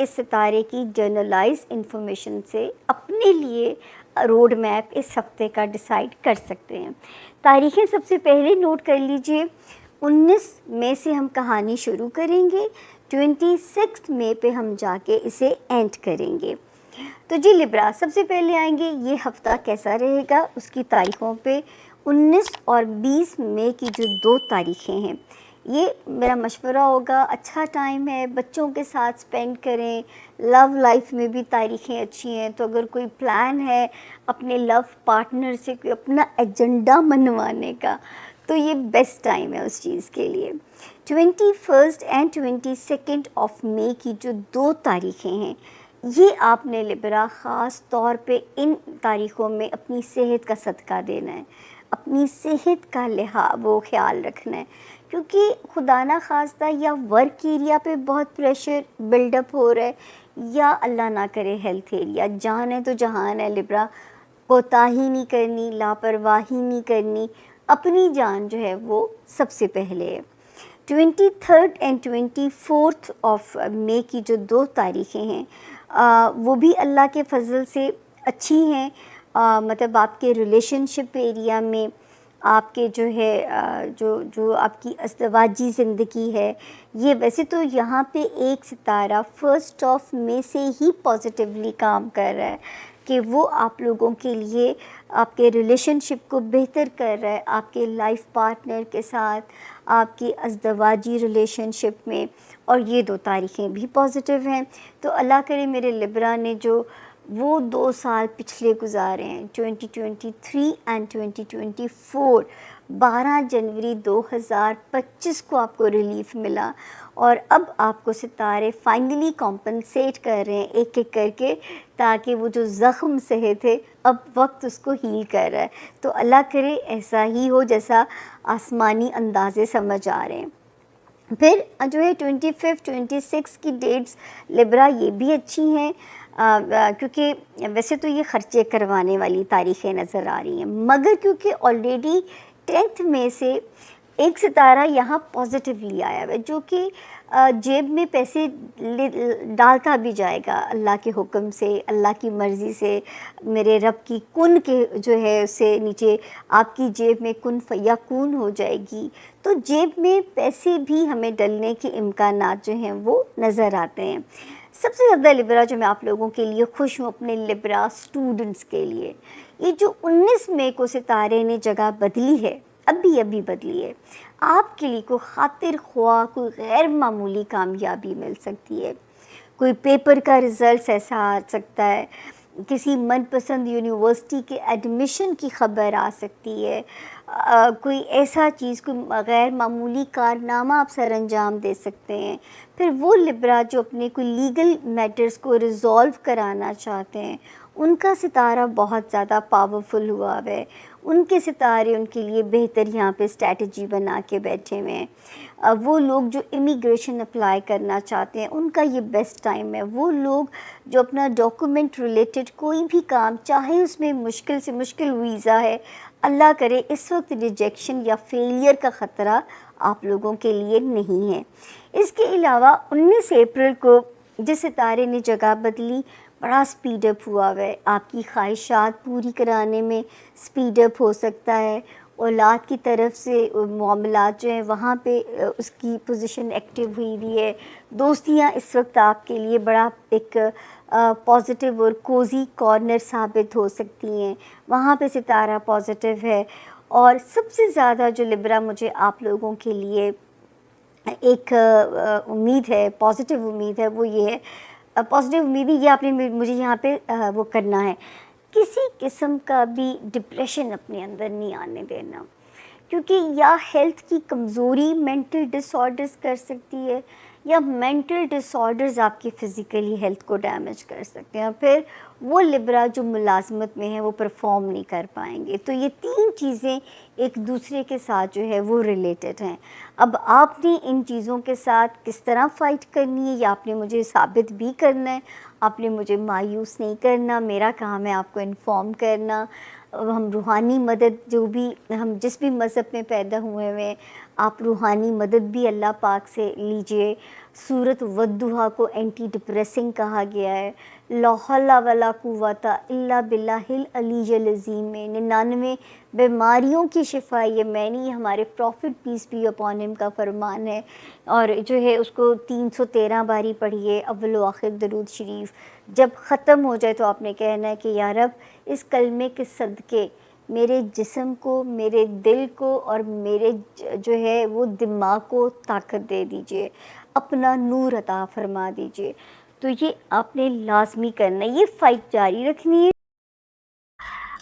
اس ستارے کی generalise information سے اپنے لیے روڈ میپ اس ہفتے کا ڈیسائیڈ کر سکتے ہیں۔ تاریخیں سب سے پہلے نوٹ کر لیجئے، 19 مئی سے ہم کہانی شروع کریں گے، 26 مئی پہ ہم جا کے اسے اینڈ کریں گے۔ تو جی لبرا، سب سے پہلے آئیں گے یہ ہفتہ کیسا رہے گا اس کی تاریخوں پہ۔ 19 اور 20 مئی کی جو 2 تاریخیں ہیں، یہ میرا مشورہ ہوگا، اچھا ٹائم ہے، بچوں کے ساتھ سپینڈ کریں۔ لو لائف میں بھی تاریخیں اچھی ہیں، تو اگر کوئی پلان ہے اپنے لو پارٹنر سے کوئی اپنا ایجنڈا منوانے کا، تو یہ بیسٹ ٹائم ہے اس چیز کے لیے۔ 21 اینڈ 22 آف مئی کی جو 2 تاریخیں ہیں، یہ آپ نے لبرا خاص طور پہ ان تاریخوں میں اپنی صحت کا صدقہ دینا ہے، اپنی صحت کا وہ خیال رکھنا ہے، کیونکہ خدا نہ خواستہ یا ورک ایریا پہ بہت پریشر بلڈ اپ ہو رہا ہے، یا اللہ نہ کرے ہیلتھ ایریا۔ جان ہے تو جہان ہے لبرا، کوتاہی نہیں کرنی، لاپرواہی نہیں کرنی، اپنی جان جو ہے وہ سب سے پہلے ہے۔ 23 اینڈ 24 آف مئی کی جو 2 تاریخیں ہیں، وہ بھی اللہ کے فضل سے اچھی ہیں، مطلب آپ کے ریلیشن شپ ایریا میں، آپ کے جو ہے جو آپ کی ازدواجی زندگی ہے، یہ ویسے تو یہاں پہ ایک ستارہ 1 آف مئی سے ہی پازیٹیولی کام کر رہا ہے کہ وہ آپ لوگوں کے لیے آپ کے ریلیشن شپ کو بہتر کر رہا ہے، آپ کے لائف پارٹنر کے ساتھ، آپ کی ازدواجی ریلیشن شپ میں، اور یہ 2 تاریخیں بھی پازیٹیو ہیں۔ تو اللہ کرے میرے لبرا نے جو وہ 2 سال پچھلے گزارے ہیں، 2023 اینڈ 2024، 12 جنوری 2025 کو آپ کو ریلیف ملا، اور اب آپ کو ستارے فائنلی کمپنسیٹ کر رہے ہیں ایک ایک کر کے، تاکہ وہ جو زخم سہے تھے اب وقت اس کو ہیل کر رہا ہے۔ تو اللہ کرے ایسا ہی ہو جیسا آسمانی اندازے سمجھ آ رہے ہیں۔ پھر جو ہے 25 26 کی ڈیٹس لبرا یہ بھی اچھی ہیں، کیونکہ ویسے تو یہ خرچے کروانے والی تاریخیں نظر آ رہی ہیں، مگر کیونکہ آلریڈی 10 مئی سے ایک ستارہ یہاں پازیٹیولی آیا ہے، جو کہ جیب میں پیسے ڈالتا بھی جائے گا اللہ کے حکم سے، اللہ کی مرضی سے، میرے رب کی کن کے جو ہے اس سے نیچے آپ کی جیب میں کن فیکون ہو جائے گی، تو جیب میں پیسے بھی ہمیں ڈلنے کے امکانات جو ہیں وہ نظر آتے ہیں۔ سب سے زیادہ لبرا جو میں آپ لوگوں کے لیے خوش ہوں اپنے لبرا اسٹوڈنٹس کے لیے، یہ جو 19 مئی کو ستارے نے جگہ بدلی ہے، ابھی بدلی ہے، آپ کے لیے کوئی خاطر خواہ کوئی غیر معمولی کامیابی مل سکتی ہے، کوئی پیپر کا رزلٹس ایسا آ سکتا ہے، کسی من پسند یونیورسٹی کے ایڈمیشن کی خبر آ سکتی ہے، کوئی ایسا چیز، کوئی غیر معمولی کارنامہ آپ سر انجام دے سکتے ہیں۔ پھر وہ لبرا جو اپنے کوئی لیگل میٹرز کو ریزولو کرانا چاہتے ہیں، ان کا ستارہ بہت زیادہ پاورفل ہوا ہے، ان کے ستارے ان کے لیے بہتر یہاں پہ اسٹریٹجی بنا کے بیٹھے ہوئے ہیں۔ وہ لوگ جو امیگریشن اپلائی کرنا چاہتے ہیں، ان کا یہ بیسٹ ٹائم ہے۔ وہ لوگ جو اپنا ڈاکومنٹ ریلیٹڈ کوئی بھی کام، چاہے اس میں مشکل سے مشکل ویزا ہے، اللہ کرے اس وقت ریجیکشن یا فیلئر کا خطرہ آپ لوگوں کے لیے نہیں ہے۔ اس کے علاوہ 19 اپریل کو جس ستارے نے جگہ بدلی، بڑا سپیڈ اپ ہوا ہے، آپ کی خواہشات پوری کرانے میں سپیڈ اپ ہو سکتا ہے، اولاد کی طرف سے معاملات جو ہیں وہاں پہ اس کی پوزیشن ایکٹیو ہوئی بھی ہے، دوستیاں اس وقت آپ کے لیے بڑا ایک پازیٹیو اور کوزی کارنر ثابت ہو سکتی ہیں، وہاں پہ ستارہ پازیٹیو ہے۔ اور سب سے زیادہ جو لبرا مجھے آپ لوگوں کے لیے ایک امید ہے، پازیٹیو امید ہے، وہ یہ ہے، پازیٹیو امید یہ آپ نے مجھے یہاں پہ وہ کرنا ہے، کسی قسم کا بھی ڈپریشن اپنے اندر نہیں آنے دینا، کیونکہ یا ہیلتھ کی کمزوری مینٹل ڈس آرڈرز کر سکتی ہے، یا مینٹل ڈس آرڈرز آپ کی فزیکلی ہیلتھ کو ڈیمیج کر سکتے ہیں، پھر وہ لبرا جو ملازمت میں ہیں وہ پرفارم نہیں کر پائیں گے۔ تو یہ 3 چیزیں ایک دوسرے کے ساتھ جو ہے وہ ریلیٹڈ ہیں۔ اب آپ نے ان چیزوں کے ساتھ کس طرح فائٹ کرنی ہے، یا آپ نے مجھے ثابت بھی کرنا ہے، آپ نے مجھے مایوس نہیں کرنا، میرا کام ہے آپ کو انفارم کرنا۔ ہم روحانی مدد جو بھی ہم جس بھی مذہب میں پیدا ہوئے ہوئے آپ روحانی مدد بھی اللہ پاک سے لیجئے. سورۃ والضحیٰ کو اینٹی ڈپریسنگ کہا گیا ہے. لا حول ولا قوت الا باللہ العلی العظیم میں 99 بیماریوں کی شفا یہ میں نہیں، ہمارے profit piece be upon him کا فرمان ہے. اور جو ہے اس کو 313 باری پڑھیے اول و آخر درود شریف. جب ختم ہو جائے تو آپ نے کہنا ہے کہ یا رب اس کلمے کے صدقے میرے جسم کو، میرے دل کو اور میرے جو ہے وہ دماغ کو طاقت دے دیجئے، اپنا نور عطا فرما دیجئے. تو یہ آپ نے لازمی کرنا ہے، یہ فائٹ جاری رکھنی ہے.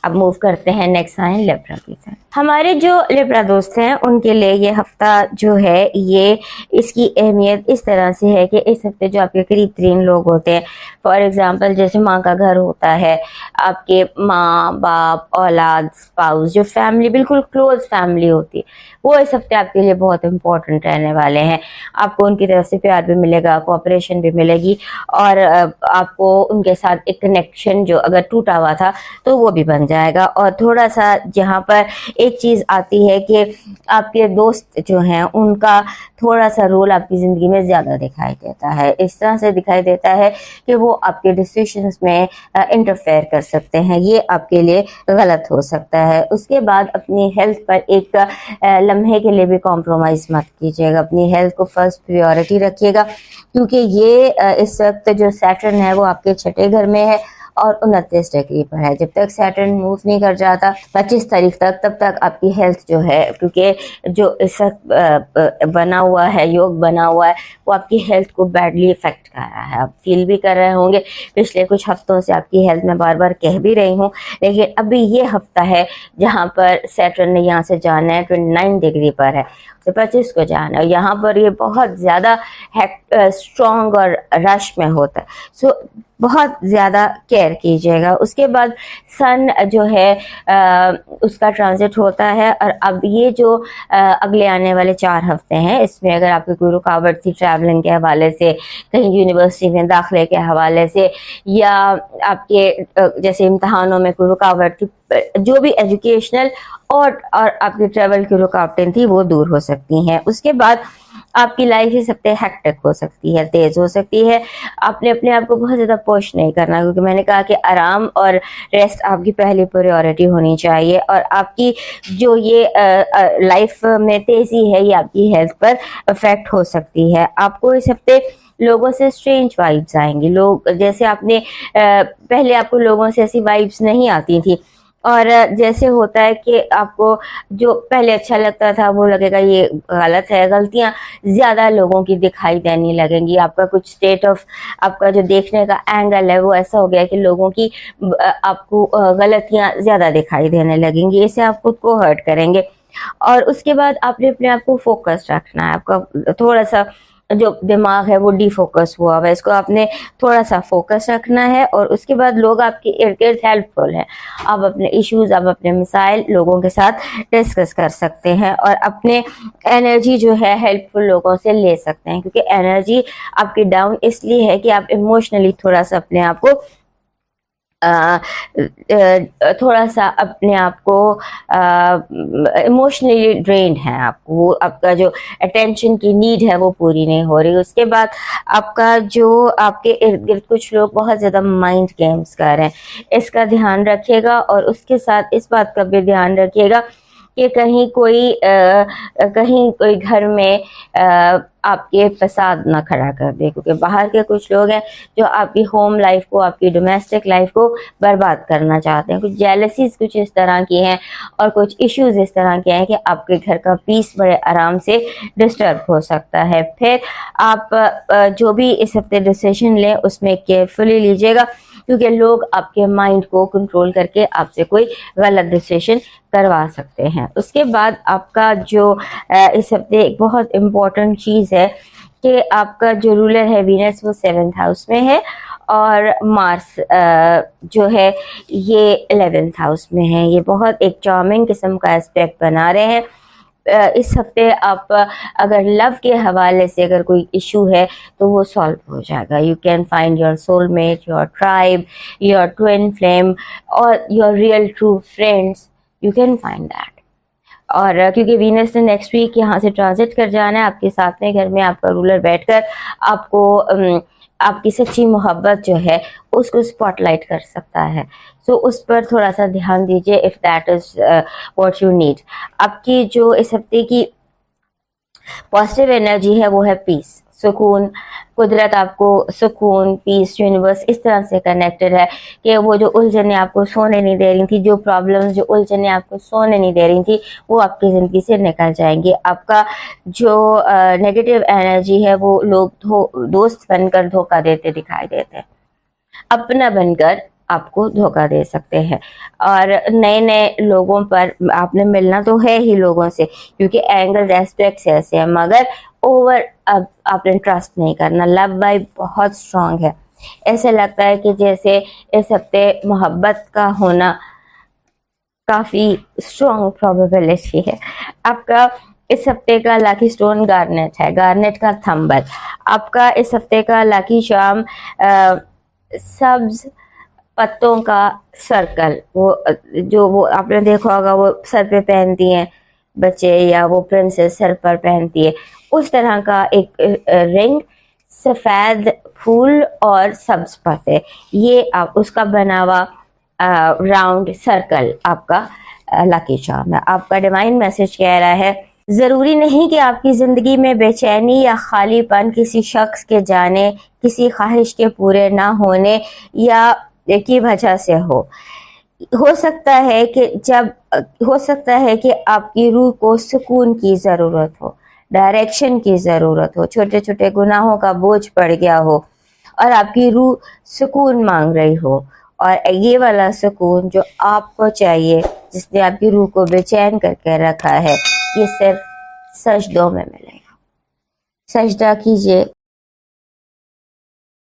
اب موو کرتے ہیں نیکسٹ سائن لیبرا کی طرف. ہمارے جو لیبرا دوست ہیں ان کے لیے یہ ہفتہ جو ہے یہ اس کی اہمیت اس طرح سے ہے کہ اس ہفتے جو آپ کے قریب ترین لوگ ہوتے ہیں، فار ایگزامپل جیسے ماں کا گھر ہوتا ہے، آپ کے ماں باپ اولاد اسپاؤس، جو فیملی بالکل کلوز فیملی ہوتی ہے، وہ اس ہفتے آپ کے لیے بہت امپورٹنٹ رہنے والے ہیں. آپ کو ان کی طرف سے پیار بھی ملے گا، کوآپریشن بھی ملے گی، اور آپ کو ان کے ساتھ ایک کنیکشن جو اگر ٹوٹا ہوا تھا تو وہ بھی بن جائے گا. اور تھوڑا سا جہاں پر ایک چیز آتی ہے کہ آپ کے دوست جو ہیں ان کا تھوڑا سا رول آپ کی زندگی میں زیادہ دکھائی دیتا ہے. اس طرح سے دکھائی دیتا ہے کہ وہ آپ کے ڈیسیشنز میں انٹرفیئر کر سکتے ہیں، یہ آپ کے لیے غلط ہو سکتا ہے. اس کے بعد اپنی ہیلتھ پر ایک لمحے کے لیے بھی کمپرومائز مت کیجیے گا، اپنی ہیلتھ کو فرسٹ پریورٹی رکھیے گا، کیونکہ یہ اس وقت جو سیٹرن ہے وہ آپ کے چھٹے گھر میں ہے اور 29 ڈگری پر ہے. جب تک سیٹرن موو نہیں کر جاتا 25 تاریخ تک، تب تک آپ کی ہیلتھ جو ہے، کیونکہ جو اس وقت بنا ہوا ہے، یوگ بنا ہوا ہے، وہ آپ کی ہیلتھ کو بیڈلی افیکٹ کر رہا ہے. آپ فیل بھی کر رہے ہوں گے، پچھلے کچھ ہفتوں سے آپ کی ہیلتھ میں بار بار کہہ بھی رہی ہوں، لیکن ابھی یہ ہفتہ ہے جہاں پر سیٹرن نے یہاں سے جانا ہے 29 ڈگری پر ہے، 25 کو جانا ہے. یہاں پر یہ بہت زیادہ اسٹرانگ اور رش میں ہوتا ہے، سو بہت زیادہ کیئر کیجیے گا. اس کے بعد سن جو ہے اس کا ٹرانزٹ ہوتا ہے، اور اب یہ جو اگلے آنے والے 4 ہفتے ہیں، اس میں اگر آپ کی کوئی رکاوٹ تھی ٹریولنگ کے حوالے سے، کہیں یونیورسٹی میں داخلے کے حوالے سے، یا آپ کے جیسے امتحانوں میں کوئی رکاوٹ تھی، جو بھی ایجوکیشنل اور آپ کی ٹریول کی رکاوٹیں تھی وہ دور ہو سکتی ہیں. اس کے بعد آپ کی لائف اس ہفتے ہیکٹک ہو سکتی ہے، تیز ہو سکتی ہے. آپ نے اپنے آپ کو بہت زیادہ پوش نہیں کرنا، کیونکہ میں نے کہا کہ آرام اور ریسٹ آپ کی پہلی پریورٹی ہونی چاہیے. اور آپ کی جو یہ لائف میں تیزی ہے یہ آپ کی ہیلتھ پر افیکٹ ہو سکتی ہے. آپ کو اس ہفتے لوگوں سے اسٹرینج وائبس آئیں گی. لوگ جیسے آپ نے پہلے آپ کو لوگوں سے ایسی وائبس نہیں آتی تھی، اور جیسے ہوتا ہے کہ آپ کو جو پہلے اچھا لگتا تھا وہ لگے گا یہ غلط ہے، غلطیاں زیادہ لوگوں کی دکھائی دینے لگیں گی. آپ کا کچھ اسٹیٹ آف آپ کا جو دیکھنے کا اینگل ہے وہ ایسا ہو گیا کہ لوگوں کی آپ کو غلطیاں زیادہ دکھائی دینے لگیں گی، اس سے آپ خود کو ہرٹ کریں گے. اور اس کے بعد آپ نے اپنے آپ کو فوکس رکھنا ہے. آپ کا تھوڑا سا جو دماغ ہے وہ ڈی فوکس ہوا ہوا ہے، اس کو آپ نے تھوڑا سا فوکس رکھنا ہے. اور اس کے بعد لوگ آپ کے ارد گرد ہیلپ فل ہیں، آپ اپنے ایشوز، آپ اپنے مسائل لوگوں کے ساتھ ڈسکس کر سکتے ہیں، اور اپنے انرجی جو ہے ہیلپ فل لوگوں سے لے سکتے ہیں. کیونکہ انرجی آپ کی ڈاؤن اس لیے ہے کہ آپ ایموشنلی تھوڑا سا اپنے آپ کو تھوڑا سا اپنے آپ کو ایموشنلی ڈرینڈ ہیں. آپ کو وہ آپ کا جو اٹینشن کی نیڈ ہے وہ پوری نہیں ہو رہی. اس کے بعد آپ کا جو آپ کے ارد گرد کچھ لوگ بہت زیادہ مائنڈ گیمز کر رہے ہیں، اس کا دھیان رکھیے گا. اور اس کے ساتھ اس بات کا بھی دھیان رکھیے گا کہ کہیں کوئی گھر میں آپ کے فساد نہ کھڑا کر دے، کیونکہ باہر کے کچھ لوگ ہیں جو آپ کی ہوم لائف کو، آپ کی ڈومیسٹک لائف کو برباد کرنا چاہتے ہیں. کچھ جیلسیز کچھ اس طرح کی ہیں، اور کچھ ایشوز اس طرح کے ہیں کہ آپ کے گھر کا پیس بڑے آرام سے ڈسٹرب ہو سکتا ہے. پھر آپ جو بھی اس ہفتے ڈیسیشن لیں اس میں کیئرفلی لیجیے گا، کیونکہ لوگ آپ کے مائنڈ کو کنٹرول کر کے آپ سے کوئی غلط ڈیسیشن کروا سکتے ہیں. اس کے بعد آپ کا جو اس ہفتے ایک بہت امپورٹنٹ چیز ہے کہ آپ کا جو رولر ہے وینس وہ 7th ہاؤس میں ہے، اور مارس جو ہے یہ 11th ہاؤس میں ہے. یہ بہت ایک چارمنگ قسم کا اسپیکٹ بنا رہے ہیں. اس ہفتے آپ اگر لو کے حوالے سے اگر کوئی ایشو ہے تو وہ سالو ہو جائے گا. You can find your soul mate, your tribe, your twin flame اور your real true friends, you can find that. اور کیونکہ وینس نے نیکسٹ ویک یہاں سے ٹرانزٹ کر جانا ہے, آپ کے ساتویں گھر میں آپ کا رولر بیٹھ کر آپ کو آپ کی سچی محبت جو ہے اس کو اسپاٹ لائٹ کر سکتا ہے. سو اس پر تھوڑا سا دھیان دیجیے if that is what you need. آپ کی جو اس ہفتے کی پازیٹیو انرجی ہے وہ ہے پیس, سکون. قدرت آپ کو سکون, پیس, یونیورس اس طرح سے کنیکٹڈ ہے کہ وہ جو الجھنیں آپ کو سونے نہیں دے رہی تھی, جو پرابلمز, جو الجھنیں آپ کو سونے نہیں دے رہی تھی, وہ آپ کی زندگی سے نکل جائیں گی. آپ کا جو نیگیٹو انرجی ہے وہ لوگ دوست بن کر دھوکہ دیتے دکھائی دیتے ہیں, اپنا بن کر آپ کو دھوکہ دے سکتے ہیں. اور نئے نئے لوگوں پر آپ نے ملنا تو ہے ہی لوگوں سے, کیونکہ اینگل ایسپیکٹس ایسے ہیں, مگر اوور اب آپ نے ٹرسٹ نہیں کرنا. لو وائب بہت اسٹرانگ ہے. ایسے لگتا ہے کہ جیسے اس ہفتے محبت کا ہونا کافی اسٹرانگ پروبیبلٹی ہے. آپ کا اس ہفتے کا لاکی سٹون گارنیٹ ہے, گارنیٹ کا تھمبل. آپ کا اس ہفتے کا لاکی شام سبز پتوں کا سرکل, وہ جو وہ آپ نے دیکھا ہوگا وہ سر پہ پہنتی ہیں بچے, یا وہ پرنسس سر پر پہنتی ہے, اس طرح کا ایک رنگ, سفید پھول اور سبز پتے, یہ آپ اس کا بنا ہوا راؤنڈ سرکل آپ کا لاکی چارم ہے. آپ کا ڈیوائن میسج کہہ رہا ہے ضروری نہیں کہ آپ کی زندگی میں بے چینی یا خالی پن کسی شخص کے جانے, کسی خواہش کے پورے نہ ہونے یا کی وجہ سے ہو سکتا ہے کہ آپ کی روح کو سکون کی ضرورت ہو, ڈائریکشن کی ضرورت ہو, چھوٹے چھوٹے گناہوں کا بوجھ پڑ گیا ہو اور آپ کی روح سکون مانگ رہی ہو. اور یہ والا سکون جو آپ کو چاہیے, جس نے آپ کی روح کو بے چین کر کے رکھا ہے, یہ صرف سجدوں میں ملے گا. سجدہ کیجئے,